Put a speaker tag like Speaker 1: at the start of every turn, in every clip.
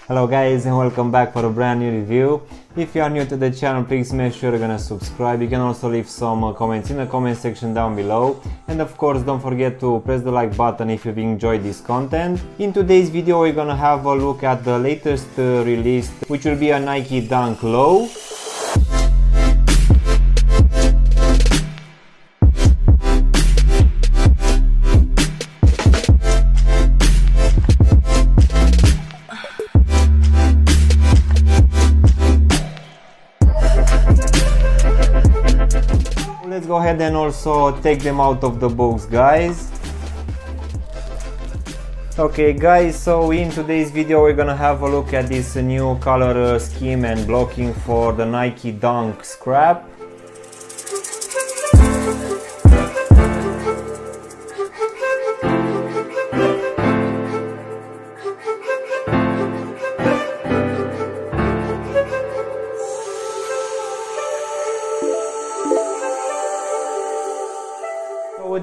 Speaker 1: Hello guys and welcome back for a brand new review. If you are new to the channel, please make sure you're gonna subscribe. You can also leave some comments in the comment section down below, and of course don't forget to press the like button if you've enjoyed this content. In today's video we're gonna have a look at the latest release, which will be a Nike Dunk Low. Let's go ahead and also take them out of the box, guys. Okay guys, so in today's video we're gonna have a look at this new color scheme and blocking for the Nike Dunk Scrap.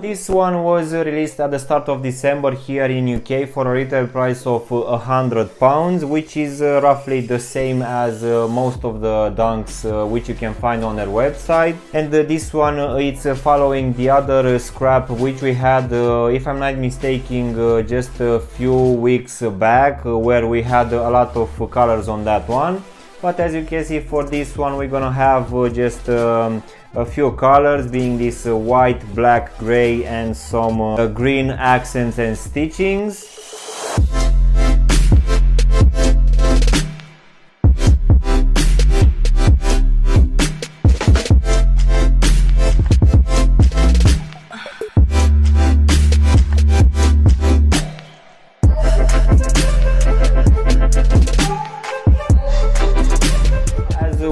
Speaker 1: This one was released at the start of December here in UK for a retail price of £100, which is roughly the same as most of the dunks which you can find on their website. And this one it's following the other scrap which we had, if I'm not mistaken, just a few weeks back, where we had a lot of colors on that one. But as you can see, for this one we're gonna have just a few colors, being this white, black, gray and some green accents and stitchings.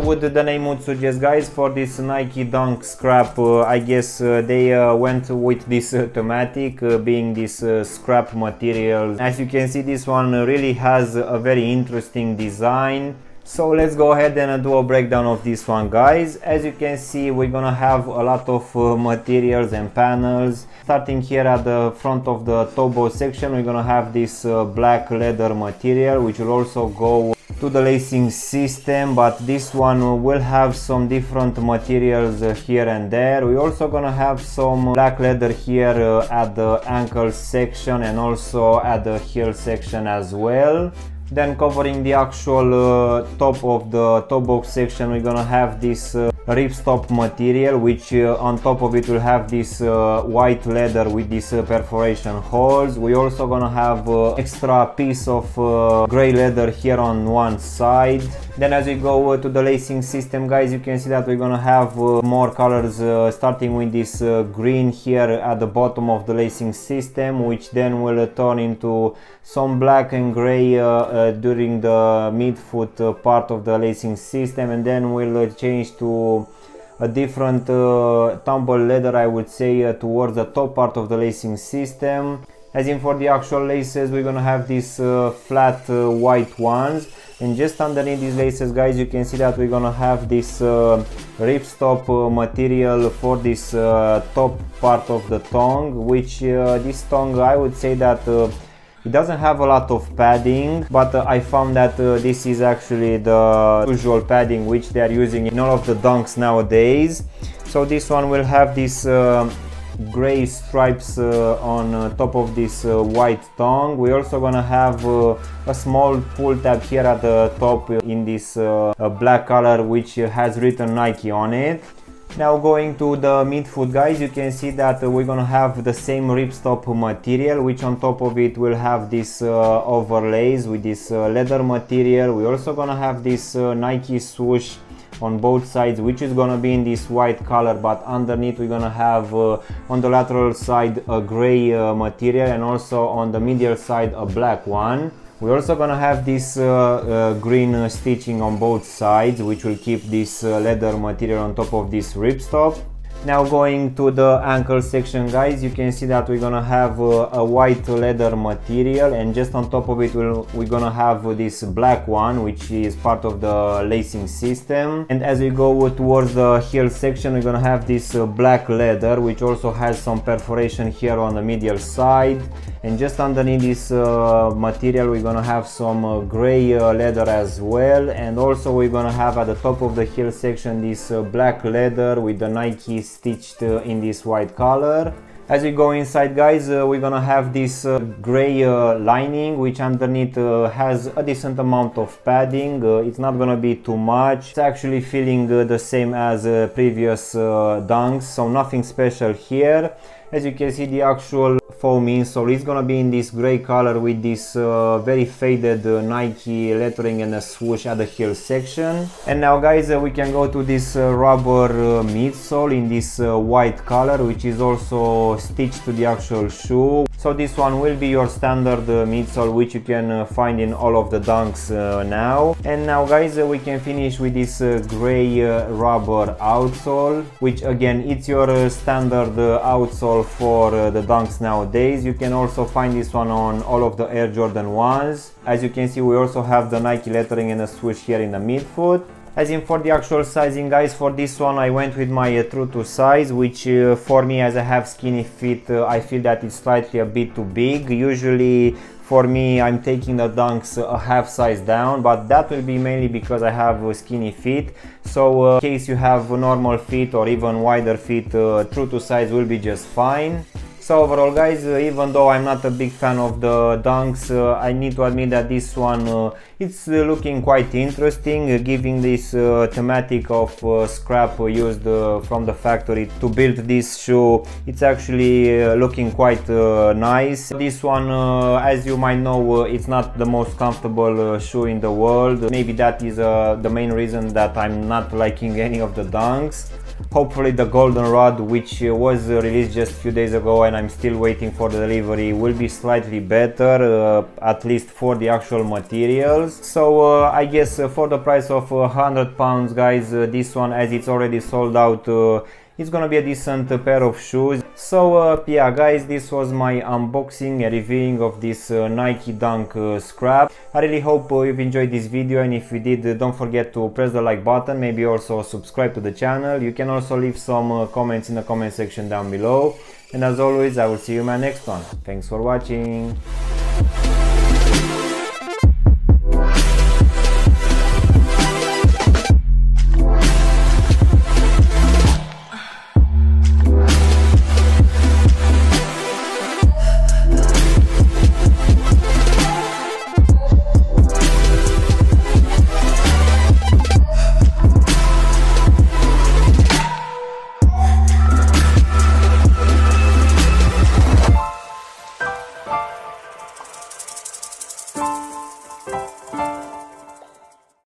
Speaker 1: What the name would suggest, guys, for this Nike Dunk Scrap, I guess they went with this thematic, being this scrap material. As you can see, this one really has a very interesting design. So let's go ahead and do a breakdown of this one, guys. As you can see, we're gonna have a lot of materials and panels. Starting here at the front of the toe section, we're gonna have this black leather material, which will also go to the lacing system, but this one will have some different materials here and there. We're also gonna have some black leather here at the ankle section and also at the heel section as well. Then covering the actual top of the toe box section, we're gonna have this ripstop material, which on top of it will have this white leather with these perforation holes. We're also gonna have extra piece of gray leather here on one side. Then as we go to the lacing system, guys, you can see that we're gonna have more colors, starting with this green here at the bottom of the lacing system, which then will turn into some black and gray during the midfoot part of the lacing system, and then will change to a different tumble leather, I would say, towards the top part of the lacing system. As in for the actual laces, we're gonna have these flat white ones, and just underneath these laces, guys, you can see that we're gonna have this ripstop material for this top part of the tongue, which this tongue, I would say that it doesn't have a lot of padding, but I found that this is actually the usual padding which they are using in all of the dunks nowadays. So this one will have this gray stripes on top of this white tongue. We're also gonna have a small pull tab here at the top in this black color, which has written Nike on it. Now going to the midfoot, guys, you can see that we're gonna have the same ripstop material, which on top of it will have this overlays with this leather material. We're also gonna have this Nike swoosh on both sides, which is gonna be in this white color, but underneath we're gonna have on the lateral side a gray material, and also on the medial side a black one. We're also gonna have this green stitching on both sides, which will keep this leather material on top of this ripstop. Now going to the ankle section, guys, you can see that we're gonna have a white leather material, and just on top of it we're gonna have this black one, which is part of the lacing system. And as we go towards the heel section, we're gonna have this black leather, which also has some perforation here on the medial side. And just underneath this material we're gonna have some gray leather as well. And also we're gonna have at the top of the heel section this black leather with the Nike stitched in this white color. As we go inside, guys, we're gonna have this gray lining, which underneath has a decent amount of padding. It's not gonna be too much. It's actually feeling the same as previous dunks, so nothing special here. As you can see, the actual foam insole is gonna be in this gray color with this very faded Nike lettering and a swoosh at the heel section. And now, guys, we can go to this rubber midsole in this white color, which is also stitched to the actual shoe. So this one will be your standard midsole, which you can find in all of the dunks now. And now, guys, we can finish with this gray rubber outsole, which again, it's your standard outsole for the dunks nowadays. You can also find this one on all of the Air Jordan 1s. As you can see, we also have the Nike lettering and a swoosh here in the midfoot. As in for the actual sizing, guys, for this one I went with my true to size, which for me, as I have skinny feet, I feel that it's slightly a bit too big. Usually for me, I'm taking the dunks a half size down, but that will be mainly because I have skinny feet. So in case you have normal feet or even wider feet, true to size will be just fine. So overall, guys, even though I'm not a big fan of the dunks, I need to admit that this one it's looking quite interesting, giving this thematic of scrap used from the factory to build this shoe. It's actually looking quite nice. This one, as you might know, it's not the most comfortable shoe in the world. Maybe that is the main reason that I'm not liking any of the dunks. Hopefully the goldenrod, which was released just a few days ago and I'm still waiting for the delivery, will be slightly better, at least for the actual materials. So I guess for the price of £100, guys, this one, as it's already sold out, it's gonna be a decent pair of shoes. So yeah, guys, this was my unboxing and reviewing of this Nike Dunk scrap. I really hope you've enjoyed this video, and if you did, don't forget to press the like button, maybe also subscribe to the channel. You can also leave some comments in the comment section down below, and as always, I will see you in my next one. Thanks for watching.